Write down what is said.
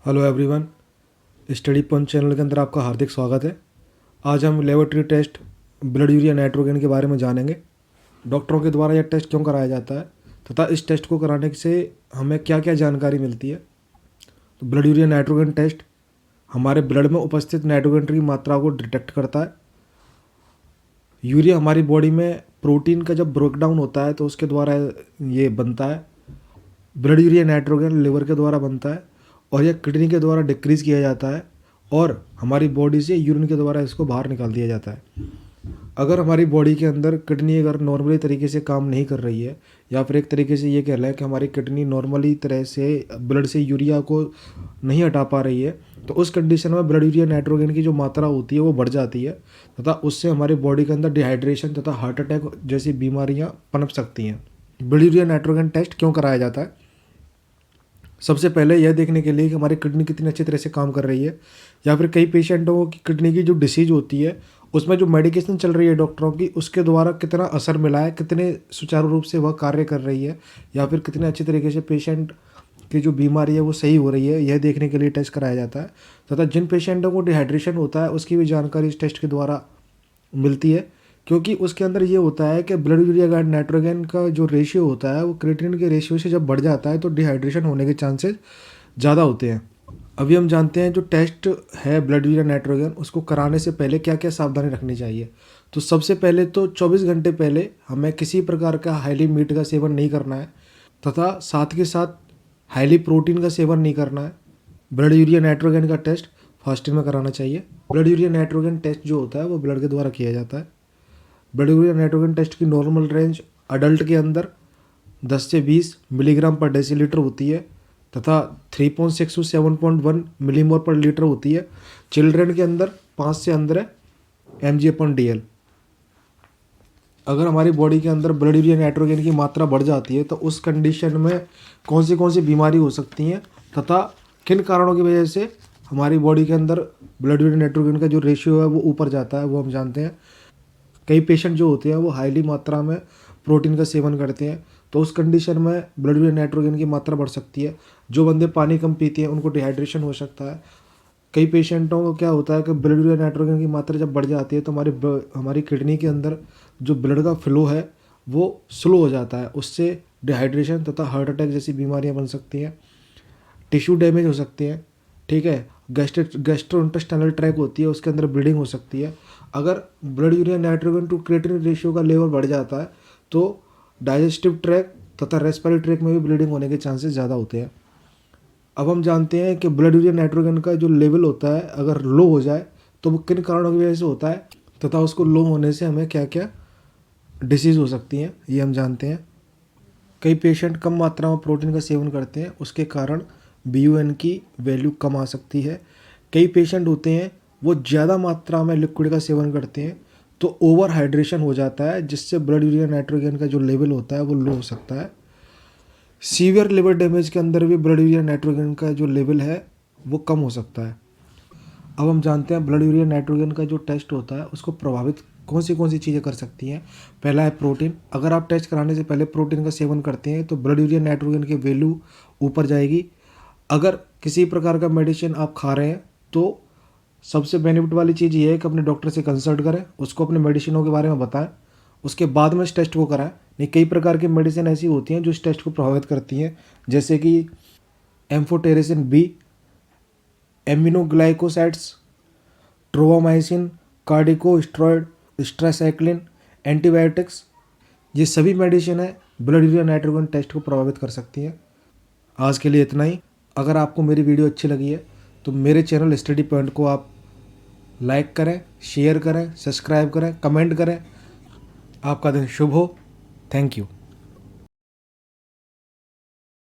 Hello everyone, study point channel के अंदर आपका हार्दिक स्वागत है। आज हम laboratory test blood urea nitrogen के बारे में जानेंगे। डॉक्टरों के द्वारा यह टेस्ट क्यों कराया जाता है तथा इस टेस्ट को कराने से हमें क्या क्या जानकारी मिलती है। तो ब्लड यूरिया नाइट्रोजन टेस्ट हमारे ब्लड में उपस्थित नाइट्रोजन की मात्रा को डिटेक्ट करता है। यूरिया हमारी बॉडी में प्रोटीन का जब ब्रेकडाउन होता है तो उसके द्वारा ये बनता है। ब्लड यूरिया नाइट्रोजन लिवर के द्वारा बनता है और यह किडनी के द्वारा डिक्रीज़ किया जाता है और हमारी बॉडी से यूरिन के द्वारा इसको बाहर निकाल दिया जाता है। अगर हमारी बॉडी के अंदर किडनी अगर नॉर्मली तरीके से काम नहीं कर रही है या फिर एक तरीके से ये कह लें कि हमारी किडनी नॉर्मली तरह से ब्लड से यूरिया को नहीं हटा पा रही है, तो उस कंडीशन में ब्लड यूरिया नाइट्रोजन की जो मात्रा होती है वो बढ़ जाती है तथा उससे हमारी बॉडी के अंदर डिहाइड्रेशन तथा हार्ट अटैक जैसी बीमारियाँ पनप सकती हैं। ब्लड यूरिया नाइट्रोजन टेस्ट क्यों कराया जाता है? सबसे पहले यह देखने के लिए कि हमारी किडनी कितनी अच्छी तरह से काम कर रही है, या फिर कई पेशेंटों की किडनी की जो डिसीज होती है उसमें जो मेडिकेशन चल रही है डॉक्टरों की उसके द्वारा कितना असर मिला है, कितने सुचारू रूप से वह कार्य कर रही है, या फिर कितने अच्छी तरीके से पेशेंट की जो बीमारी है वो सही हो रही है, यह देखने के लिए टेस्ट कराया जाता है। तथा जिन पेशेंटों को डिहाइड्रेशन होता है उसकी भी जानकारी इस टेस्ट के द्वारा मिलती है, क्योंकि उसके अंदर ये होता है कि ब्लड यूरिया नाइट्रोजन का जो रेशियो होता है वो क्रिएटिनिन के रेशियो से जब बढ़ जाता है तो डिहाइड्रेशन होने के चांसेस ज़्यादा होते हैं। अभी हम जानते हैं जो टेस्ट है ब्लड यूरिया नाइट्रोजन उसको कराने से पहले क्या क्या सावधानी रखनी चाहिए। तो सबसे पहले तो 24 घंटे पहले हमें किसी प्रकार का हाईली मीट का सेवन नहीं करना है तथा साथ के साथ हाईली प्रोटीन का सेवन नहीं करना है। ब्लड यूरिया नाइट्रोजन का टेस्ट फास्टिंग में कराना चाहिए। ब्लड यूरिया नाइट्रोजन टेस्ट जो होता है वो ब्लड के द्वारा किया जाता है। ब्लड यूरिया नाइट्रोजन टेस्ट की नॉर्मल रेंज अडल्ट के अंदर 10 से 20 मिलीग्राम पर डेसीलीटर होती है तथा 3.6 से 7.1 मिलीमोल पर लीटर होती है। चिल्ड्रन के अंदर 5 से 15 mg/dl। अगर हमारी बॉडी के अंदर ब्लड यूरिया नाइट्रोजन की मात्रा बढ़ जाती है तो उस कंडीशन में कौन सी बीमारी हो सकती हैं तथा किन कारणों की वजह से हमारी बॉडी के अंदर ब्लड यूरिया नाइट्रोजन का जो रेशियो है वो ऊपर जाता है वो हम जानते हैं। कई पेशेंट जो होते हैं वो हाईली मात्रा में प्रोटीन का सेवन करते हैं तो उस कंडीशन में ब्लड यूरिया नाइट्रोजन की मात्रा बढ़ सकती है। जो बंदे पानी कम पीते हैं उनको डिहाइड्रेशन हो सकता है। कई पेशेंटों को क्या होता है कि ब्लड यूरिया नाइट्रोजन की मात्रा जब बढ़ जाती है तो हमारी किडनी के अंदर जो ब्लड का फ्लो है वो स्लो हो जाता है, उससे डिहाइड्रेशन तथा हार्ट अटैक जैसी बीमारियाँ बन सकती हैं। टिश्यू डैमेज हो सकते हैं, ठीक है। गैस्ट्रोइंटेस्टाइनल ट्रैक होती है उसके अंदर ब्लीडिंग हो सकती है। अगर blood urea nitrogen to creatinine ratio का लेवल बढ़ जाता है तो डाइजेस्टिव ट्रैक तथा रेस्पिरेटरी ट्रैक में भी ब्लीडिंग होने के चांसेस ज़्यादा होते हैं। अब हम जानते हैं कि ब्लड यूरिया नाइट्रोजन का जो लेवल होता है अगर लो हो जाए तो वो किन कारणों की वजह से होता है तथा उसको लो होने से हमें क्या क्या डिसीज़ हो सकती हैं ये हम जानते हैं। कई पेशेंट कम मात्रा में प्रोटीन का सेवन करते हैं, उसके कारण BUN की वैल्यू कम आ सकती है। कई पेशेंट होते हैं वो ज़्यादा मात्रा में लिक्विड का सेवन करते हैं तो ओवर हाइड्रेशन हो जाता है जिससे ब्लड यूरिया नाइट्रोजन का जो लेवल होता है वो लो हो सकता है। सीवियर लिवर डैमेज के अंदर भी ब्लड यूरिया नाइट्रोजन का जो लेवल है वो कम हो सकता है। अब हम जानते हैं ब्लड यूरिया नाइट्रोजन का जो टेस्ट होता है उसको प्रभावित कौन सी चीज़ें कर सकती हैं। पहला है प्रोटीन। अगर आप टेस्ट कराने से पहले प्रोटीन का सेवन करते हैं तो ब्लड यूरिया नाइट्रोजन की वैल्यू ऊपर जाएगी। अगर किसी प्रकार का मेडिसिन आप खा रहे हैं तो सबसे बेनिफिट वाली चीज़ ये है कि अपने डॉक्टर से कंसल्ट करें, उसको अपने मेडिसिनों के बारे में बताएं, उसके बाद में इस टेस्ट को कराएं। नहीं, कई प्रकार की मेडिसिन ऐसी होती हैं जो इस टेस्ट को प्रभावित करती हैं, जैसे कि amphotericin B, aminoglycosides, ट्रोवामाइसिन, corticosteroid, स्ट्रेसाइक्लिन, antibiotics, ये सभी मेडिसिन है ब्लड यूरिया नाइट्रोजन टेस्ट को प्रभावित कर सकती हैं। आज के लिए इतना ही। अगर आपको मेरी वीडियो अच्छी लगी है तो मेरे चैनल स्टडी पॉइंट को आप लाइक करें, शेयर करें, सब्सक्राइब करें, कमेंट करें। आपका दिन शुभ हो। Thank you.